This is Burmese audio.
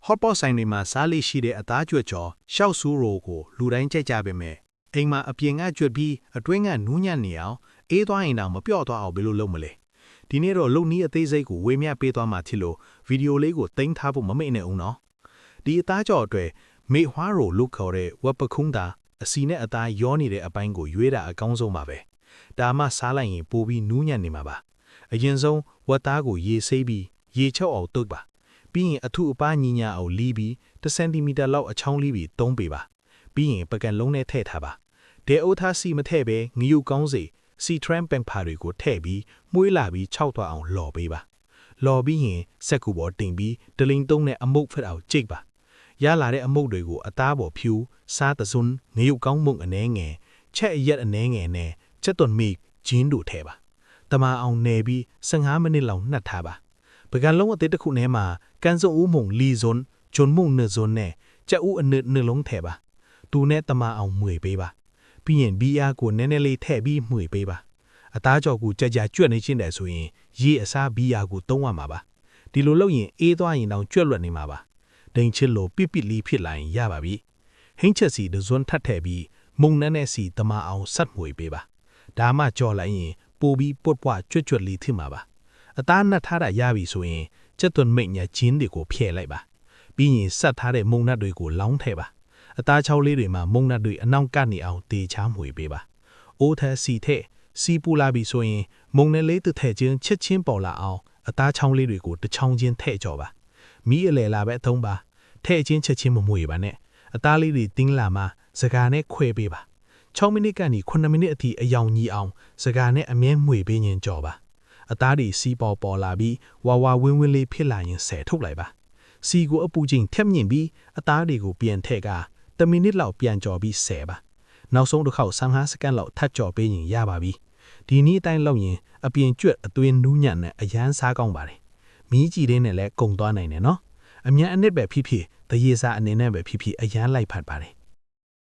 hotpot ဆိုင်တွေမှာစားလိရှိတဲ့အသားကြွက်ကြော်ရှောက်ဆူရိုကိုလူတိုင်းကြိုက်ကြပေမဲ့အိမ်မှာအပြင်ကကြွက်ပြီးအတွင်းကနူးညံ့နေအောင်အေးသွားရင်တော့မပြော့သွားအောင်ဘယ်လိုလုပ်မလဲဒီနေ့တော့လုံနီးအသေးစိတ်ကိုဝေမျှပေးသွားမှဖြစ်လို့ဗီဒီယိုလေးကိုတင်ထားဖို့မမေ့နဲ့ဦးနော်ဒီအသားကြော်အတွက်မေဟွားရိုလို့ခေါ်တဲ့ဝက်ပခုံးတာအစီနဲ့အသားရောနေတဲ့အပိုင်းကိုရွေးတာအကောင်းဆုံးပါပဲဒါမှစားလိုက်ရင်ပိုပြီးနူးညံ့နေမှာပါအရင်ဆုံးဝက်သားကိုရေဆေးပြီးရေချုပ်အောင်တုပ်ပါပြီးရင်အထုအပားညီညာအောင်လီးပြီး1 စင်တီမီတာလောက်အချောင်းလီးပြီးသုံးပေးပါပြီးရင်ပကံလုံးနဲ့ထည့်ထားပါတဲအိုးသားစီမထည့်ပဲငယူကောင်းစီစီထရမ်ပန်ဖာတွေကိုထည့်ပြီးမှုေးလာပြီးခြောက်သွားအောင်လော်ပေးပါလော်ပြီးရင်စက်ကူပေါ်တင်ပြီးဒလိန်သုံးနဲ့အမုတ်ဖက်အောင်ကြိတ်ပါရလာတဲ့အမုတ်တွေကိုအသားပေါ်ဖြူစားတစွန်းငယူကောင်းမုံအနှဲငယ်ချက်အရက်အနှဲငယ်နဲ့ချက်သွန်မီဂျင်းတို့ထည့်ပါတမအောင်နယ်ပြီး15မိနစ်လောက်နှက်ထားပါပကံလုံးအသေးတစ်ခုထဲမှာကန်စုံဦးမုံလီဇွန်ဂျွန်မုံနဇွန်နဲ့ကြက်ဦးအနစ်နှလုံးထည့်ပါသူနဲ့တမအောင်မှွေပေးပါပြီးရင်ဘီယာကိုနည်းနည်းလေးထည့်ပြီးမှွေပေးပါအသားကြော်ကိုကြကြကျွတ်နေချင်းတယ်ဆိုရင်ရေအစားဘီယာကိုသုံးရမှာပါဒီလိုလုပ်ရင်အေးသွားရင်တော့ကျွတ်လွတ်နေမှာပါဒိန်ချစ်လိုပိပိလီဖြစ်လာရင်ရပါပြီဟင်းချက်စီဒဇွန်ထပ်ထည့်ပြီးမုံနှန်းနဲ့စီတမအောင်ဆက်မှွေပေးပါဒါမှကြော်လိုက်ရင်ပိုပြီးပွတ်ပွားကျွတ်လေးထင်မှာပါအသားနှက်ထားတာရပြီဆိုရင်ချက်သွန်မိတ်ညာဂျင်းတွေကိုဖျက်လိုက်ပါပြီးရင်ဆက်ထားတဲ့မုံနှက်တွေကိုလောင်းထည့်ပါအသားချောင်းလေးတွေမှာမုံနှက်တွေအနောက်ကနေအောင်တေချားမှွေပေးပါအိုးထက်စီထက်စီပူလာပြီဆိုရင်မုံနဲ့လေးတစ်ထည့်ချင်းချက်ချင်းပေါ်လာအောင်အသားချောင်းလေးတွေကိုတစ်ချောင်းချင်းထည့်ကြော်ပါမီးအလဲလာပဲအသုံးပါထည့်ချင်းချက်ချင်းမမှွေပါနဲ့အသားလေးတွေတင်းလာမှစကားနဲ့ခွဲပေးပါ6မိနစ်ကနေ9မိနစ်အထိအယောင်ကြီးအောင်စကားနဲ့အမြဲမှွေပေးရင်ကြော်ပါအသားတွေစီပေါ်လာပြီးဝါဝါဝင်းဝင်းလေးဖြစ်လာရင်ဆယ်ထုတ်လိုက်ပါစီကိုအပူချင်းထက်မြင့်ပြီးအသားတွေကိုပြန်ထည့်က10မိနစ်လောက်ပြန်ကြော်ပြီးဆယ်ပါနောက်ဆုံးတစ်ခေါက်15စက္ကန့်လောက်ထပ်ကြော်ပေးရင်ရပါပြီဒီနည်းအတိုင်းလုပ်ရင်အပြင်ကျွတ်အသွင်းနူးညံ့နဲ့အရန်စားကောင်းပါတယ်မီးကြီးတဲ့နဲ့လည်းကုံသွားနိုင်တယ်နော်အမြန်အနစ်ပဲဖြစ်ဖြစ်တရေစားအနေနဲ့ပဲဖြစ်ဖြစ်အရန်လိုက်ဖတ်ပါတယ်